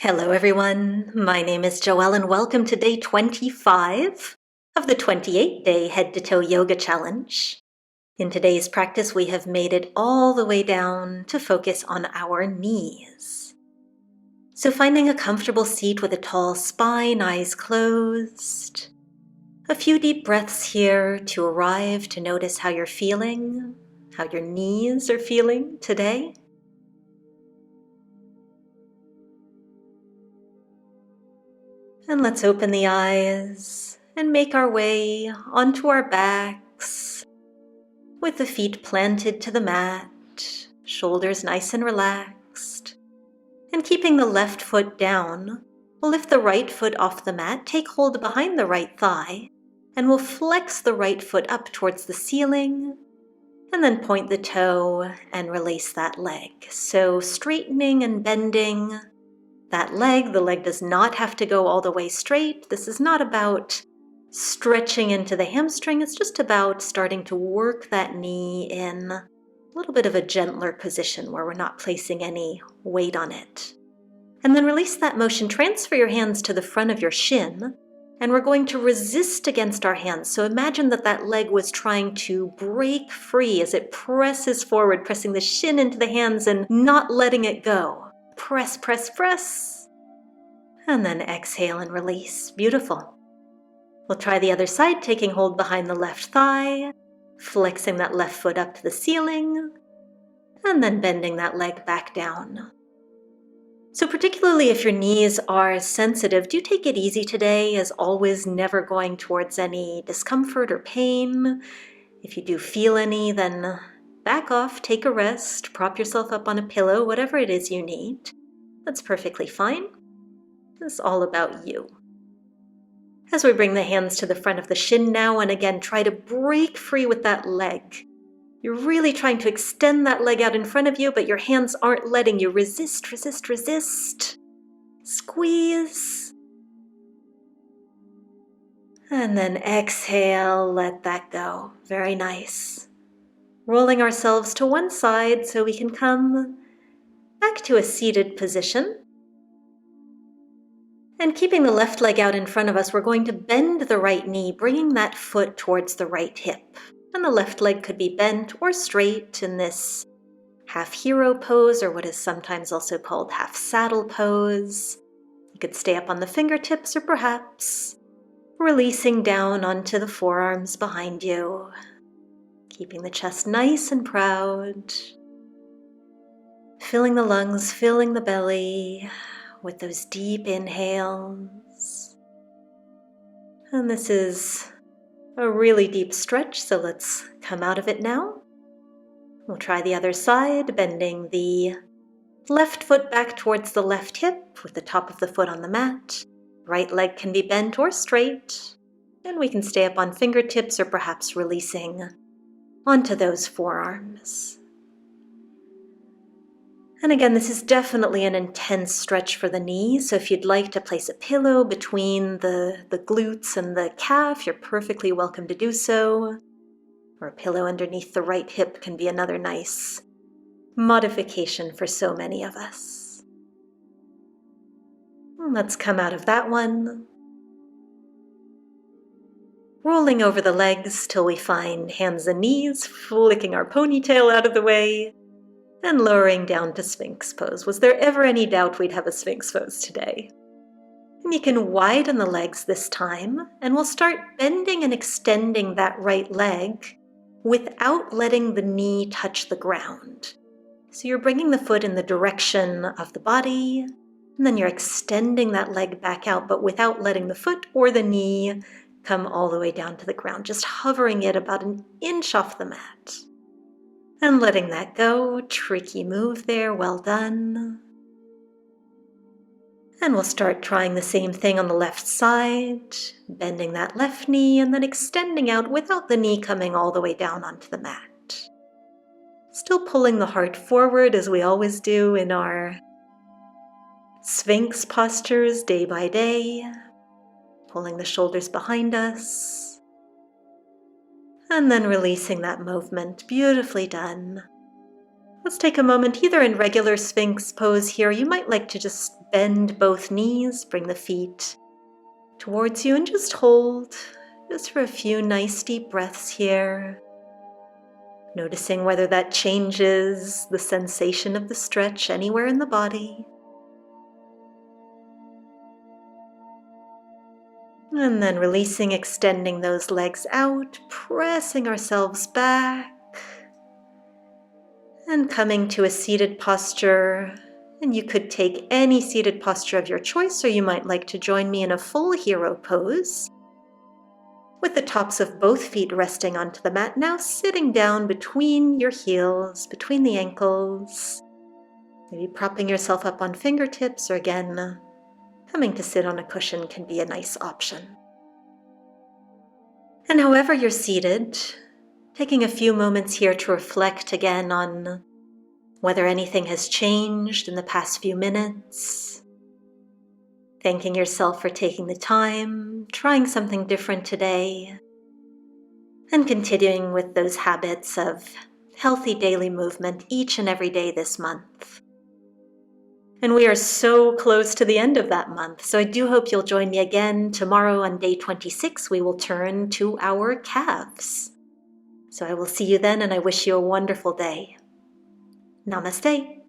Hello everyone, my name is Joelle and welcome to day 25 of the 28-day head-to-toe yoga challenge. In today's practice, we have made it all the way down to focus on our knees. So finding a comfortable seat with a tall spine, eyes closed. A few deep breaths here to arrive to notice how you're feeling, how your knees are feeling today. And let's open the eyes and make our way onto our backs with the feet planted to the mat, shoulders nice and relaxed. And keeping the left foot down, we'll lift the right foot off the mat, take hold behind the right thigh, and we'll flex the right foot up towards the ceiling, and then point the toe and release that leg. So straightening and bending that leg. The leg does not have to go all the way straight. This is not about stretching into the hamstring. It's just about starting to work that knee in a little bit of a gentler position where we're not placing any weight on it. And then release that motion. Transfer your hands to the front of your shin, and we're going to resist against our hands. So imagine that that leg was trying to break free as it presses forward, pressing the shin into the hands and not letting it go. Press, press, press. And then exhale and release. Beautiful. We'll try the other side, taking hold behind the left thigh, flexing that left foot up to the ceiling, and then bending that leg back down. So particularly if your knees are sensitive, do take it easy today. As always, never going towards any discomfort or pain. If you do feel any, then back off, take a rest, prop yourself up on a pillow, whatever it is you need. That's perfectly fine. It's all about you. As we bring the hands to the front of the shin now, and again, try to break free with that leg. You're really trying to extend that leg out in front of you, but your hands aren't letting you. Resist, resist, resist. Squeeze. And then exhale, let that go. Very nice. Rolling ourselves to one side so we can come back to a seated position. And keeping the left leg out in front of us, we're going to bend the right knee, bringing that foot towards the right hip. And the left leg could be bent or straight in this half hero pose, or what is sometimes also called half saddle pose. You could stay up on the fingertips or perhaps releasing down onto the forearms behind you. Keeping the chest nice and proud. Filling the lungs, filling the belly with those deep inhales. And this is a really deep stretch, so let's come out of it now. We'll try the other side, bending the left foot back towards the left hip with the top of the foot on the mat. Right leg can be bent or straight, and we can stay up on fingertips or perhaps releasing onto those forearms. And again, this is definitely an intense stretch for the knees, so if you'd like to place a pillow between the glutes and the calf, you're perfectly welcome to do so. Or a pillow underneath the right hip can be another nice modification for so many of us. Let's come out of that one. Rolling over the legs till we find hands and knees, flicking our ponytail out of the way, and lowering down to Sphinx pose. Was there ever any doubt we'd have a Sphinx pose today? And you can widen the legs this time, and we'll start bending and extending that right leg without letting the knee touch the ground. So you're bringing the foot in the direction of the body, and then you're extending that leg back out, but without letting the foot or the knee come all the way down to the ground, just hovering it about an inch off the mat. And letting that go. Tricky move there, well done. And we'll start trying the same thing on the left side, bending that left knee and then extending out without the knee coming all the way down onto the mat. Still pulling the heart forward as we always do in our Sphinx postures day by day. Pulling the shoulders behind us, and then releasing that movement. Beautifully done. Let's take a moment, either in regular Sphinx pose here. You might like to just bend both knees, bring the feet towards you, and just hold just for a few nice deep breaths here. Noticing whether that changes the sensation of the stretch anywhere in the body. And then releasing, extending those legs out, pressing ourselves back, and coming to a seated posture. And you could take any seated posture of your choice, or you might like to join me in a full hero pose, with the tops of both feet resting onto the mat, now sitting down between your heels, between the ankles, maybe propping yourself up on fingertips, or again, coming to sit on a cushion can be a nice option. And however you're seated, taking a few moments here to reflect again on whether anything has changed in the past few minutes. Thanking yourself for taking the time, trying something different today, and continuing with those habits of healthy daily movement each and every day this month. And we are so close to the end of that month, so I do hope you'll join me again. Tomorrow on day 26, we will turn to our calves. So I will see you then, and I wish you a wonderful day. Namaste.